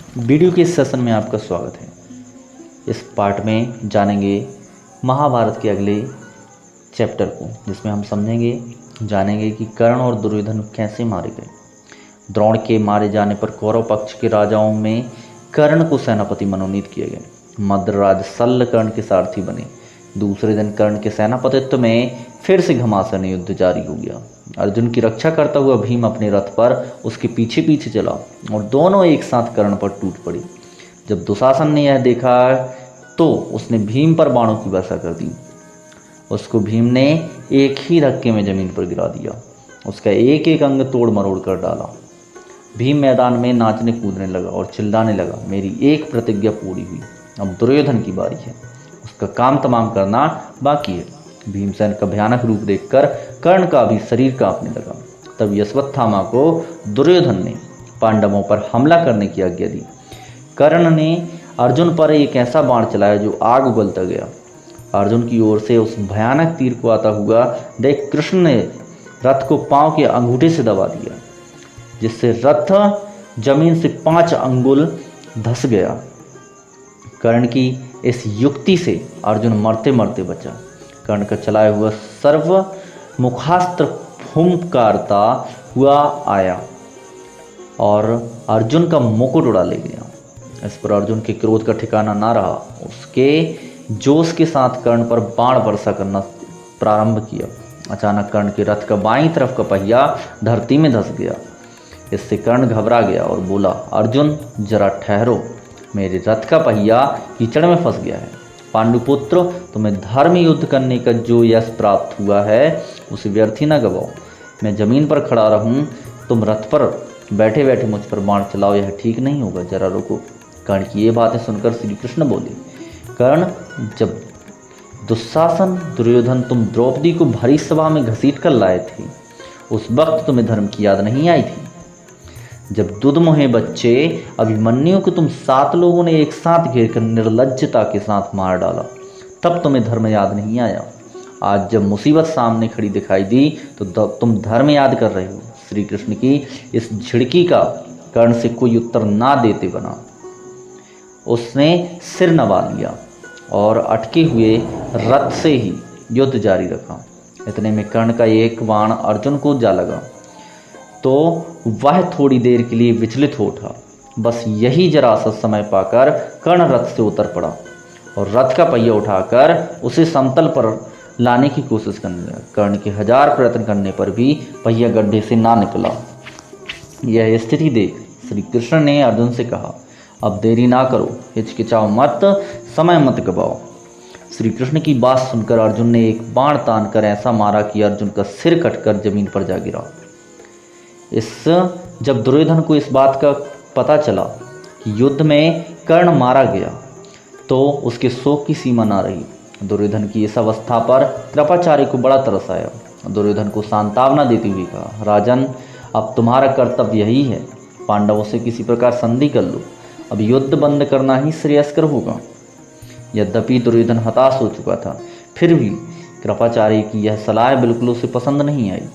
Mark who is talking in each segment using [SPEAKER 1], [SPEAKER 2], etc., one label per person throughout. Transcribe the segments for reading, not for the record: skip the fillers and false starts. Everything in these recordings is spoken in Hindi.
[SPEAKER 1] वीडियो के इस सेशन में आपका स्वागत है। इस पार्ट में जानेंगे महाभारत के अगले चैप्टर को, जिसमें हम जानेंगे कि कर्ण और दुर्योधन कैसे मारे गए। द्रोण के मारे जाने पर कौरव पक्ष के राजाओं में कर्ण को सेनापति मनोनीत किए गए। मद्रराज सल्ल कर्ण के सारथी बने। दूसरे दिन कर्ण के सेनापतित्व में फिर से घमासान युद्ध जारी हो गया। अर्जुन की रक्षा करता हुआ भीम अपने रथ पर उसके पीछे पीछे चला और दोनों एक साथ कर्ण पर टूट पड़े। जब दुशासन ने यह देखा तो उसने भीम पर बाणों की वर्षा कर दी। उसको भीम ने एक ही धक्के में जमीन पर गिरा दिया। उसका एक एक अंग तोड़ मरोड़ कर डाला। भीम मैदान में नाचने कूदने लगा और चिल्लाने लगा, मेरी एक प्रतिज्ञा पूरी हुई, अब दुर्योधन की बारी है, उसका काम तमाम करना बाकी है। भीमसेन का भयानक रूप देखकर कर्ण का भी शरीर कांपने लगा। तब अश्वत्थामा को दुर्योधन ने पांडवों पर हमला करने की आज्ञा दी। कर्ण ने अर्जुन पर एक ऐसा बाण चलाया जो आग उगलता गया। अर्जुन की ओर से उस भयानक तीर को आता हुआ देख कृष्ण ने रथ को पांव के अंगूठे से दबा दिया, जिससे रथ जमीन से 5 अंगुल धंस गया। कर्ण की इस युक्ति से अर्जुन मरते मरते बचा। कर्ण का चलाया हुआ सर्व मुखास्त्र फुंकारता हुआ आया और अर्जुन का मुकुट उड़ा ले गया। इस पर अर्जुन के क्रोध का ठिकाना ना रहा। उसके जोश के साथ कर्ण पर बाण वर्षा करना प्रारंभ किया। अचानक कर्ण के रथ का बाईं तरफ का पहिया धरती में धंस गया। इससे कर्ण घबरा गया और बोला, अर्जुन जरा ठहरो, मेरे रथ का पहिया कीचड़ में फंस गया है। पांडुपुत्र, तुम्हें धर्म युद्ध करने का जो यश प्राप्त हुआ है उसे व्यर्थ ही न गवाओ। मैं जमीन पर खड़ा रहूं, तुम रथ पर बैठे बैठे मुझ पर बाण चलाओ, यह ठीक नहीं होगा, जरा रुको। कर्ण की ये बातें सुनकर श्री कृष्ण बोले, कर्ण, जब दुशासन दुर्योधन तुम द्रौपदी को भरी सभा में घसीट कर लाए थे, उस वक्त तुम्हें धर्म की याद नहीं आई थी? जब दुधमुहे बच्चे अभिमन्यु को तुम 7 लोगों ने एक साथ घेर कर निर्लज्जता के साथ मार डाला, तब तुम्हें धर्म याद नहीं आया? आज जब मुसीबत सामने खड़ी दिखाई दी तो तुम धर्म याद कर रहे हो। श्री कृष्ण की इस झिड़की का कर्ण से कोई उत्तर ना देते बना। उसने सिर नवा लिया और अटके हुए रथ से ही युद्ध जारी रखा। इतने में कर्ण का एक बाण अर्जुन को जा लगा तो वह थोड़ी देर के लिए विचलित हो उठा। बस यही जरा सा समय पाकर कर्ण रथ से उतर पड़ा और रथ का पहिया उठाकर उसे समतल पर लाने की कोशिश करने लगा। कर्ण के 1000 प्रयत्न करने पर भी पहिया गड्ढे से ना निकला। यह स्थिति देख श्री कृष्ण ने अर्जुन से कहा, अब देरी ना करो, हिचकिचाओ मत, समय मत गवाओ। श्री कृष्ण की बात सुनकर अर्जुन ने एक बाण तानकर ऐसा मारा कि अर्जुन का सिर कटकर जमीन पर जा गिरा। जब दुर्योधन को इस बात का पता चला कि युद्ध में कर्ण मारा गया तो उसके शोक की सीमा ना रही। दुर्योधन की इस अवस्था पर कृपाचार्य को बड़ा तरस आया। दुर्योधन को सांत्वना देते हुए कहा, राजन, अब तुम्हारा कर्तव्य यही है, पांडवों से किसी प्रकार संधि कर लो, अब युद्ध बंद करना ही श्रेयस्कर होगा। यद्यपि दुर्योधन हताश हो चुका था, फिर भी कृपाचार्य की यह सलाह बिल्कुल उसे पसंद नहीं आई।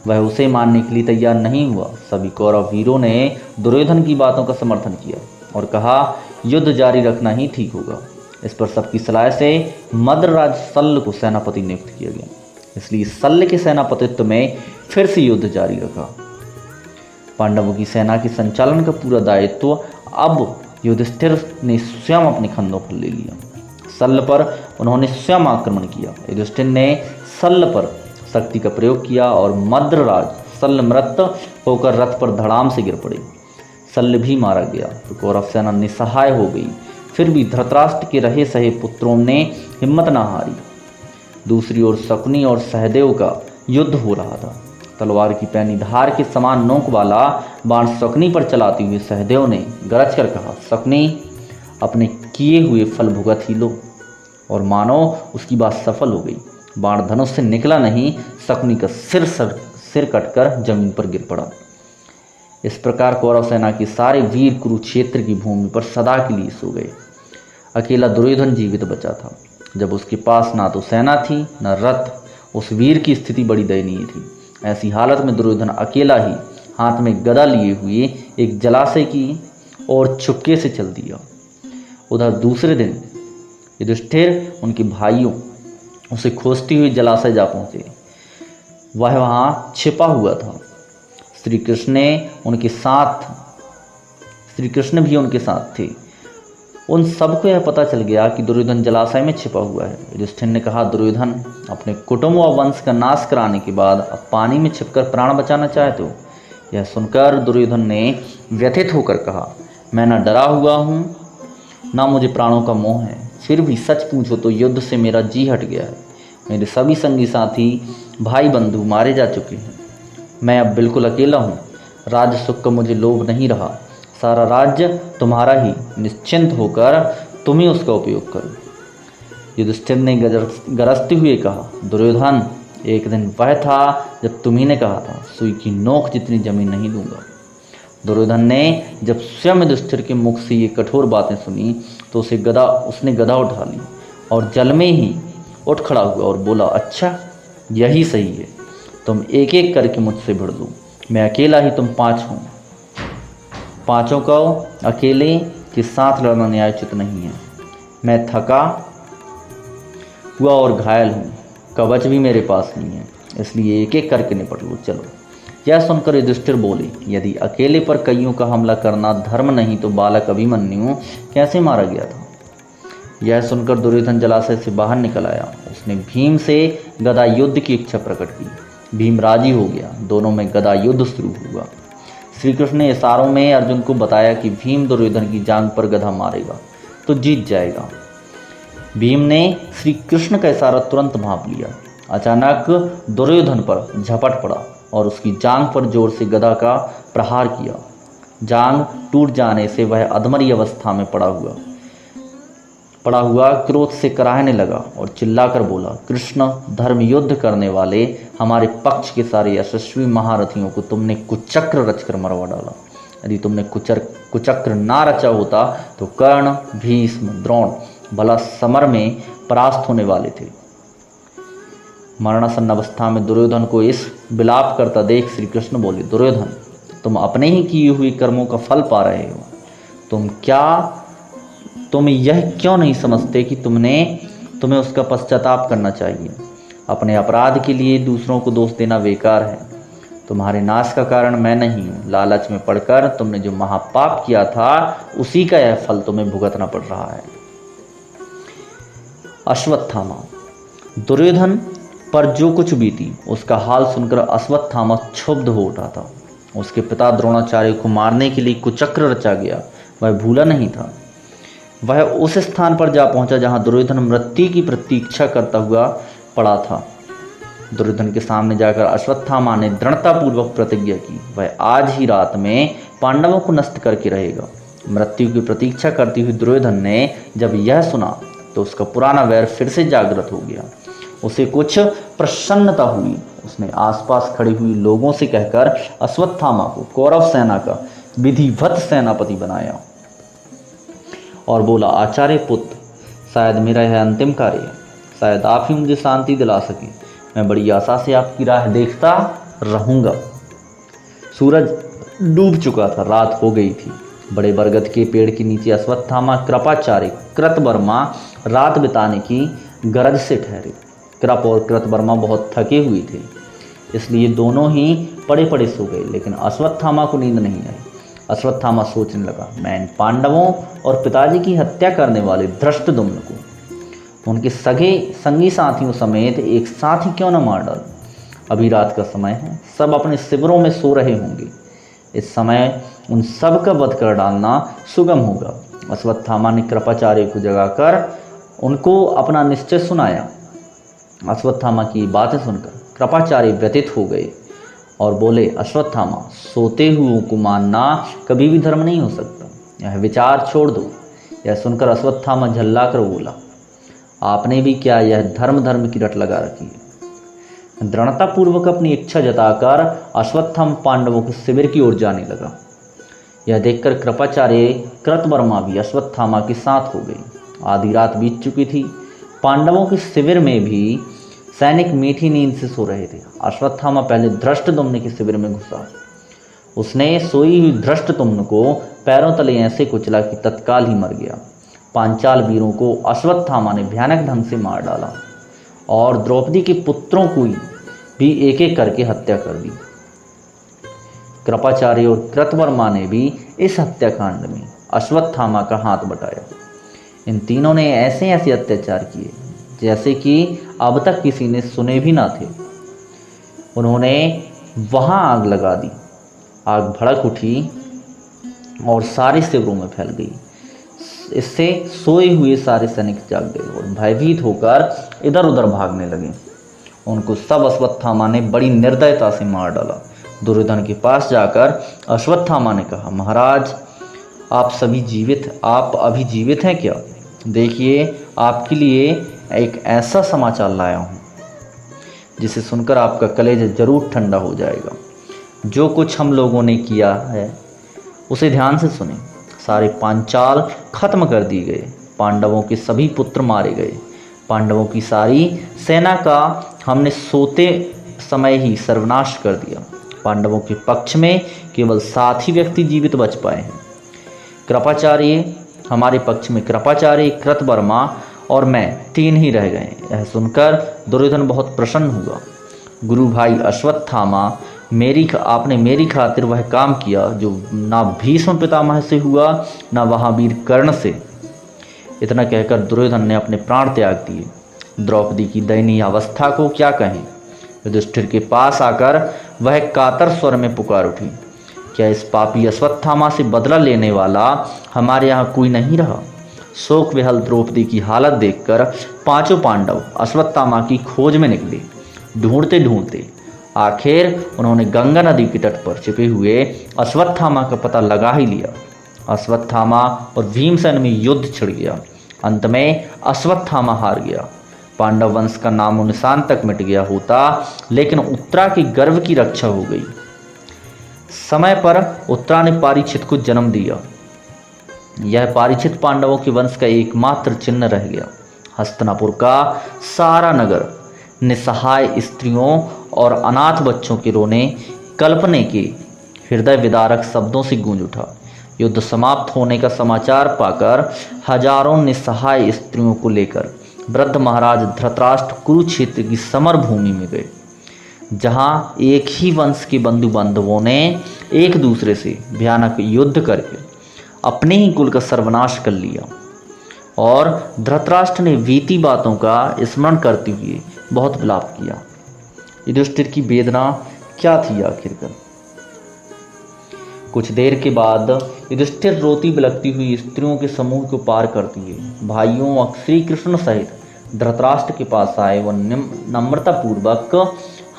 [SPEAKER 1] वह उसे मानने के लिए तैयार नहीं हुआ। सभी कौरव वीरों ने दुर्योधन की बातों का समर्थन किया और कहा, युद्ध जारी रखना ही ठीक होगा। इस पर सबकी सलाह से मद्रराज सल्ल को सेनापति नियुक्त किया गया। इसलिए सल्ल के सेनापतित्व में फिर से युद्ध जारी रखा। पांडवों की सेना के संचालन का पूरा दायित्व अब युधिष्ठिर ने स्वयं अपने कंधों पर ले लिया। सल्ल पर उन्होंने स्वयं आक्रमण किया। युधिष्ठिर ने सल्ल पर शक्ति का प्रयोग किया और मद्रराज सल्ल मृत होकर रथ पर धड़ाम से गिर पड़े। सल्ल भी मारा गया तो कौरव सेना निसहाय हो गई। फिर भी धृतराष्ट्र के रहे सहे पुत्रों ने हिम्मत न हारी। दूसरी ओर शकुनी और सहदेव का युद्ध हो रहा था। तलवार की पैनी धार के समान नोक वाला बाण शकुनी पर चलाते हुए सहदेव ने गरज कर कहा, शकुनी, अपने किए हुए फल भुगत ही लो। और मानो उसकी बात सफल हो गई। बाण धनुष से निकला नहीं, शकुनी का सिर कटकर जमीन पर गिर पड़ा। इस प्रकार कौरव सेना के सारे वीर कुरुक्षेत्र की भूमि पर सदा के लिए सो गए। अकेला दुर्योधन जीवित बचा था। जब उसके पास ना तो सेना थी न रथ, उस वीर की स्थिति बड़ी दयनीय थी। ऐसी हालत में दुर्योधन अकेला ही हाथ में गदा लिए हुए एक जलाशय की और चुपके से चल दिया। उधर दूसरे दिन युधिष्ठिर उनके भाइयों उसे खोजते हुए जलाशय जा पहुँचे। वह वहाँ छिपा हुआ था। श्री कृष्ण भी उनके साथ थे। उन सबको यह पता चल गया कि दुर्योधन जलाशय में छिपा हुआ है। युधिष्ठिर ने कहा, दुर्योधन, अपने कुटुंब और वंश का नाश कराने के बाद अब पानी में छिपकर प्राण बचाना चाहते हो? यह सुनकर दुर्योधन ने व्यथित होकर कहा, मैं न डरा हुआ हूँ, ना मुझे प्राणों का मोह है। फिर भी सच पूछो तो युद्ध से मेरा जी हट गया है। मेरे सभी संगी साथी भाई बंधु मारे जा चुके हैं। मैं अब बिल्कुल अकेला हूँ। राज्य सुख का मुझे लोभ नहीं रहा। सारा राज्य तुम्हारा ही, निश्चिंत होकर तुम ही उसका उपयोग करो। युधिष्ठिर ने गरजते हुए कहा, दुर्योधन, एक दिन वह था जब तुम्ही ने कहा था, सुई की नोक जितनी जमीन नहीं दूंगा। दुर्योधन ने जब स्वयं युधिष्ठिर के मुख से ये कठोर बातें सुनी तो उसने गदा उठा ली और जल में ही उठ खड़ा हुआ और बोला, अच्छा, यही सही है। तुम एक एक करके मुझसे भिड़ लो। मैं अकेला ही, तुम 5 हो। पांचों को अकेले के साथ लड़ना न्यायोचित नहीं है। मैं थका हुआ और घायल हूँ। कवच भी मेरे पास नहीं है, इसलिए एक एक करके निपट लो। चलो। यह सुनकर युधिष्ठिर बोले, यदि अकेले पर कईयों का हमला करना धर्म नहीं तो बालक अभिमन्यु कैसे मारा गया था? यह सुनकर दुर्योधन जलाशय से बाहर निकल आया। उसने भीम से गदा युद्ध की इच्छा प्रकट की। भीम राजी हो गया। दोनों में गदा युद्ध शुरू हुआ। श्री कृष्ण ने इशारों में अर्जुन को बताया कि भीम दुर्योधन की जांघ पर गदा मारेगा तो जीत जाएगा। भीम ने श्री कृष्ण का इशारा तुरंत भांप लिया। अचानक दुर्योधन पर झपट पड़ा और उसकी जांघ पर जोर से गदा का प्रहार किया। जांघ टूट जाने से वह अधमरी अवस्था में पड़ा हुआ क्रोध से कराहने लगा और चिल्लाकर बोला, कृष्ण, धर्म युद्ध करने वाले हमारे पक्ष के सारे यशस्वी महारथियों को तुमने कुचक्र रचकर मरवा डाला। यदि तुमने कुचक्र ना रचा होता तो कर्ण, भीष्म, द्रोण भला समर में परास्त होने वाले थे। मरणासन्न अवस्था में दुर्योधन को इस विलाप करता देख श्री कृष्ण बोले, दुर्योधन, तुम अपने ही किए हुए कर्मों का फल पा रहे हो। तुम यह क्यों नहीं समझते कि तुम्हें उसका पश्चाताप करना चाहिए? अपने अपराध के लिए दूसरों को दोष देना बेकार है। तुम्हारे नाश का कारण मैं नहीं हूँ। लालच में पड़कर तुमने जो महापाप किया था उसी का यह फल तुम्हें भुगतना पड़ रहा है। अश्वत्थामा। दुर्योधन पर जो कुछ बीती उसका हाल सुनकर अश्वत्थामा क्षुब्ध हो उठा था। उसके पिता द्रोणाचार्य को मारने के लिए कुचक्र रचा गया वह भूला नहीं था। वह उस स्थान पर जा पहुंचा जहां दुर्योधन मृत्यु की प्रतीक्षा करता हुआ पड़ा था। दुर्योधन के सामने जाकर अश्वत्थामा ने दृढ़तापूर्वक प्रतिज्ञा की, वह आज ही रात में पांडवों को नष्ट करके रहेगा। मृत्यु की प्रतीक्षा करती हुई दुर्योधन ने जब यह सुना तो उसका पुराना वैर फिर से जागृत हो गया। उसे कुछ प्रसन्नता हुई। उसने आसपास खड़े हुए लोगों से कहकर अश्वत्थामा को कौरव सेना का विधिवत सेनापति बनाया और बोला, आचार्य पुत्र, शायद मेरा यह अंतिम कार्य है। शायद आप ही मुझे शांति दिला सके। मैं बड़ी आशा से आपकी राह देखता रहूँगा। सूरज डूब चुका था, रात हो गई थी। बड़े बरगद के पेड़ के नीचे अश्वत्थामा, कृपाचार्य, कृतवर्मा रात बिताने की गरज से ठहरे। कृप और कृतवर्मा बहुत थके हुए थे, इसलिए दोनों ही पड़े पड़े सो गए, लेकिन अश्वत्थामा को नींद नहीं आई। अश्वत्थामा सोचने लगा, मैं इन पांडवों और पिताजी की हत्या करने वाले धृष्टद्युम्न को उनके संगी साथियों समेत एक साथ ही क्यों न मार डालूं। अभी रात का समय है, सब अपने शिविरों में सो रहे होंगे। इस समय उन सब का वध कर डालना सुगम होगा। अश्वत्थामा ने कृपाचार्य को जगाकर उनको अपना निश्चय सुनाया। अश्वत्थामा की बातें सुनकर कृपाचार्य व्यथित हो गए और बोले, अश्वत्थामा, सोते हुओं को मानना कभी भी धर्म नहीं हो सकता। यह विचार छोड़ दो। यह सुनकर अश्वत्थामा झल्लाकर बोला, आपने भी क्या यह धर्म की रट लगा रखी है? दृढ़तापूर्वक अपनी इच्छा जताकर अश्वत्थामा पांडवों के शिविर की ओर जाने लगा। यह देखकर कृपाचार्य, कृतवर्मा भी अश्वत्थामा के साथ हो गई। आधी रात बीत चुकी थी। पांडवों के शिविर में भी सैनिक मीठी नींद से सो रहे थे। अश्वत्थामा पहले धृष्टद्युम्न के शिविर में घुसा। उसने सोई हुई धृष्ट तुम्न को पैरों तले ऐसे कुचला कि तत्काल ही मर गया। पांचाल वीरों को अश्वत्थामा ने भयानक ढंग से मार डाला और द्रौपदी के पुत्रों को भी एक एक करके हत्या कर दी। कृपाचार्य और कृतवर्मा ने भी इस हत्याकांड में अश्वत्थामा का हाथ बटाया। इन तीनों ने ऐसे ऐसे अत्याचार किए जैसे कि अब तक किसी ने सुने भी ना थे। उन्होंने वहां आग लगा दी। आग भड़क उठी और सारे शिविरों में फैल गई। इससे सोए हुए सारे सैनिक जाग गए और भयभीत होकर इधर उधर भागने लगे। उनको सब अश्वत्थामा ने बड़ी निर्दयता से मार डाला। दुर्योधन के पास जाकर अश्वत्थामा ने कहा, महाराज आप अभी जीवित हैं क्या? देखिए, आपके लिए एक ऐसा समाचार लाया हूँ जिसे सुनकर आपका कलेजा जरूर ठंडा हो जाएगा। जो कुछ हम लोगों ने किया है उसे ध्यान से सुने। सारे पांचाल खत्म कर दिए गए। पांडवों के सभी पुत्र मारे गए। पांडवों की सारी सेना का हमने सोते समय ही सर्वनाश कर दिया। पांडवों के पक्ष में केवल 7 ही व्यक्ति जीवित बच पाए हैं। हमारे पक्ष में कृपाचार्य, कृतवर्मा और मैं 3 ही रह गए। यह सुनकर दुर्योधन बहुत प्रसन्न हुआ। गुरु भाई अश्वत्थामा, आपने मेरी खातिर वह काम किया जो ना भीष्म पितामह से हुआ ना महावीर कर्ण से। इतना कहकर दुर्योधन ने अपने प्राण त्याग दिए। द्रौपदी की दयनीय अवस्था को क्या कहें। युधिष्ठिर के पास आकर वह कातर स्वर में पुकार उठी, क्या इस पापी अश्वत्थामा से बदला लेने वाला हमारे यहाँ कोई नहीं रहा? शोक विहल द्रौपदी की हालत देखकर 5 पांडव अश्वत्थामा की खोज में निकले। ढूंढते ढूंढते आखिर उन्होंने गंगा नदी के तट पर छिपे हुए अश्वत्थामा का पता लगा ही लिया। अश्वत्थामा और भीमसेन में युद्ध छिड़ गया। अंत में अश्वत्थामा हार गया। पांडव वंश का नामो निशान तक मिट गया होता, लेकिन उत्तरा के गर्व की रक्षा हो गई। समय पर उत्तरा ने पारीक्षित को जन्म दिया। यह पारीक्षित पांडवों के वंश का एकमात्र चिन्ह रह गया। हस्तिनापुर का सारा नगर निसहाय स्त्रियों और अनाथ बच्चों के रोने कल्पने के हृदय विदारक शब्दों से गूंज उठा। युद्ध समाप्त होने का समाचार पाकर हजारों निसहाय स्त्रियों को लेकर वृद्ध महाराज धृतराष्ट्र कुरुक्षेत्र की समर भूमि में गए, जहां एक ही वंश के बंधु बांधवों ने एक दूसरे से भयानक युद्ध करके अपने ही कुल का सर्वनाश कर लिया। और धृतराष्ट्र ने बीती बातों का स्मरण करते हुए बहुत विलाप किया। युधिष्ठिर की वेदना क्या थी आखिरकार? कुछ देर के बाद युधिष्ठिर रोती बिलखती हुई स्त्रियों के समूह को पार करते हुए भाइयों और श्री कृष्ण सहित धृतराष्ट्र के पास आए। वह नम्रतापूर्वक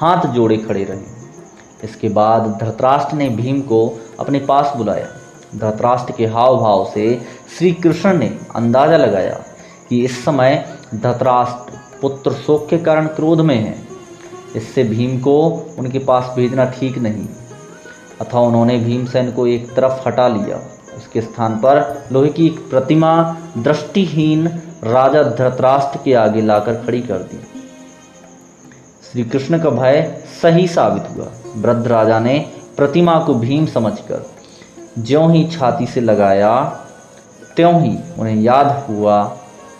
[SPEAKER 1] हाथ जोड़े खड़े रहे। इसके बाद धृतराष्ट्र ने भीम को अपने पास बुलाया। धृतराष्ट्र के हाव भाव से श्री कृष्ण ने अंदाजा लगाया कि इस समय धृतराष्ट्र पुत्र शोक के कारण क्रोध में है। इससे भीम को उनके पास भेजना ठीक नहीं। अतः उन्होंने भीमसेन को एक तरफ हटा लिया। उसके स्थान पर लोहे की एक प्रतिमा दृष्टिहीन राजा धृतराष्ट्र के आगे लाकर खड़ी कर दी। श्री कृष्ण का भय सही साबित हुआ। वृद्ध राजा ने प्रतिमा को भीम समझकर ज्यों ही छाती से लगाया, त्यों ही उन्हें याद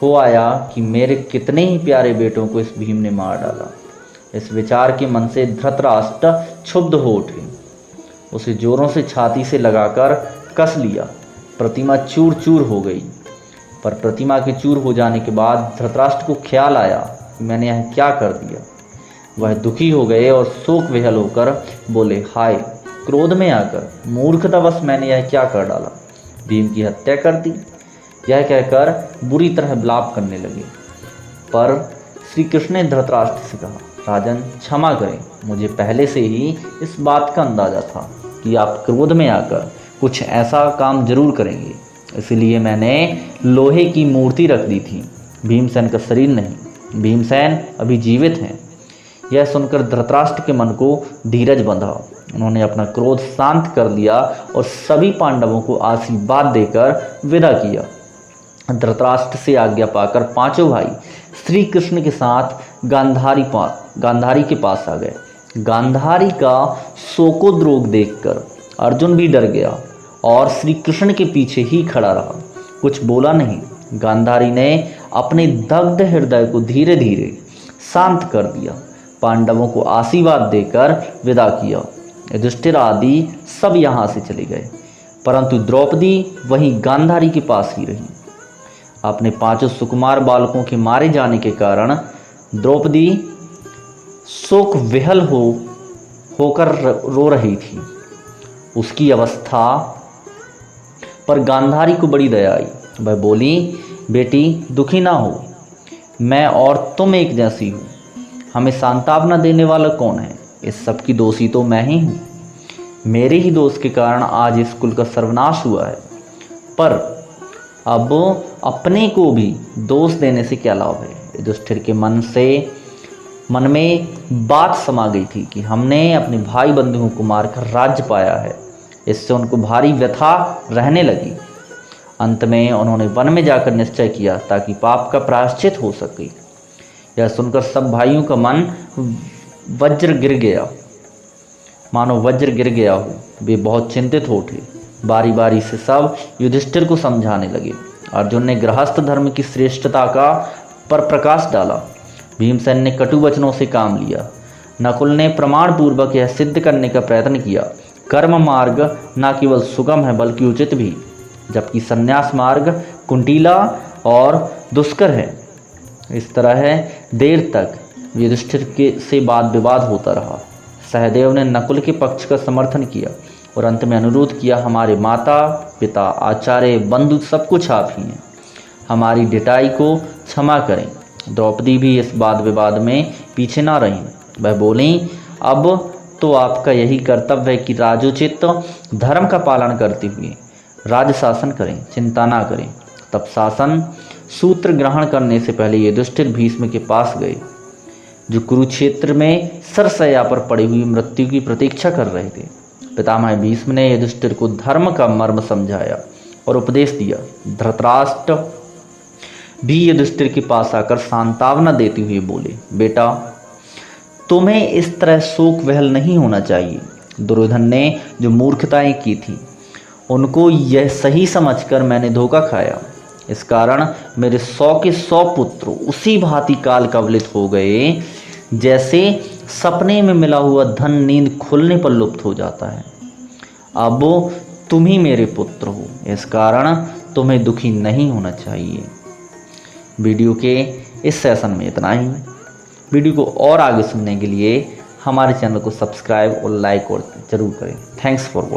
[SPEAKER 1] हो आया कि मेरे कितने ही प्यारे बेटों को इस भीम ने मार डाला। इस विचार के मन से धृतराष्ट्र क्षुब्ध हो उठे। उसे जोरों से छाती से लगाकर कस लिया। प्रतिमा चूर चूर हो गई। पर प्रतिमा के चूर हो जाने के बाद धृतराष्ट्र को ख्याल आया कि मैंने यह क्या कर दिया। वह दुखी हो गए और शोक विहल होकर बोले, हाय, क्रोध में आकर मूर्खतावश मैंने यह क्या कर डाला, भीम की हत्या कर दी। यह कहकर बुरी तरह विलाप करने लगे। पर श्री कृष्ण ने धृतराष्ट्र से कहा, राजन क्षमा करें, मुझे पहले से ही इस बात का अंदाजा था कि आप क्रोध में आकर कुछ ऐसा काम जरूर करेंगे, इसलिए मैंने लोहे की मूर्ति रख दी थी, भीमसेन का शरीर नहीं। भीमसेन अभी जीवित हैं। यह सुनकर धृतराष्ट्र के मन को धीरज बंधा। उन्होंने अपना क्रोध शांत कर लिया और सभी पांडवों को आशीर्वाद देकर विदा किया। धृतराष्ट्र से आज्ञा पाकर पांचों भाई श्री कृष्ण के साथ गांधारी के पास आ गए। गांधारी का शोकोद्रोग देखकर अर्जुन भी डर गया और श्री कृष्ण के पीछे ही खड़ा रहा, कुछ बोला नहीं। गांधारी ने अपने दग्ध हृदय को धीरे धीरे शांत कर दिया, पांडवों को आशीर्वाद देकर विदा किया। युधिष्ठिर आदि सब यहाँ से चले गए, परंतु द्रौपदी वहीं गांधारी के पास ही रही। अपने 5 सुकुमार बालकों के मारे जाने के कारण द्रौपदी शोक विहल होकर रो रही थी। उसकी अवस्था पर गांधारी को बड़ी दया आई। वह बोली, बेटी दुखी ना हो, मैं और तुम एक जैसी हूँ, हमें सांत्वना देने वाला कौन है? इस सब की दोषी तो मैं ही हूँ। मेरे ही दोष के कारण आज इस कुल का सर्वनाश हुआ है, पर अब अपने को भी दोष देने से क्या लाभ है? युधिष्ठिर के मन में बात समा गई थी कि हमने अपने भाई बंधुओं को मारकर राज्य पाया है। इससे उनको भारी व्यथा रहने लगी। अंत में उन्होंने वन में जाकर निश्चय किया ताकि पाप का प्रायश्चित हो सके। यह सुनकर सब भाइयों का मन मानो वज्र गिर गया हो। वे बहुत चिंतित हो उठे। बारी बारी से सब युधिष्ठिर को समझाने लगे। अर्जुन ने गृहस्थ धर्म की श्रेष्ठता पर प्रकाश डाला। भीमसेन ने कटु वचनों से काम लिया। नकुल ने प्रमाण पूर्वक यह सिद्ध करने का प्रयत्न किया, कर्म मार्ग न केवल सुगम है बल्कि उचित भी, जबकि संन्यास मार्ग कुंटीला और दुष्कर है। इस तरह देर तक युधिष्ठिर से वाद विवाद होता रहा। सहदेव ने नकुल के पक्ष का समर्थन किया और अंत में अनुरोध किया, हमारे माता पिता आचार्य बंधु सब कुछ आप ही हैं, हमारी ढिठाई को क्षमा करें। द्रौपदी भी इस वाद विवाद में पीछे ना रहीं। वह बोली, अब तो आपका यही कर्तव्य है कि राजोचित धर्म का पालन करते हुए राज शासन करें, चिंता ना करें। तब शासन सूत्र ग्रहण करने से पहले युधिष्ठिर भीष्म के पास गए, जो कुरुक्षेत्र में सरसैया पर पड़ी हुई मृत्यु की प्रतीक्षा कर रहे थे। पितामह भीष्म ने युधिष्ठिर को धर्म का मर्म समझाया और उपदेश दिया। धृतराष्ट्र भी युधिष्ठिर के पास आकर सांत्वना देते हुए बोले, बेटा तुम्हें इस तरह शोक विहल नहीं होना चाहिए। दुर्योधन ने जो मूर्खताएं की थी उनको यह सही समझकर मैंने धोखा खाया। इस कारण मेरे 100 के 100 पुत्र उसी भांति काल कवलित हो गए जैसे सपने में मिला हुआ धन नींद खुलने पर लुप्त हो जाता है। अब तुम ही मेरे पुत्र हो, इस कारण तुम्हें दुखी नहीं होना चाहिए। वीडियो के इस सेशन में इतना ही। वीडियो को और आगे सुनने के लिए हमारे चैनल को सब्सक्राइब और लाइक और जरूर करें। Thanks for watching.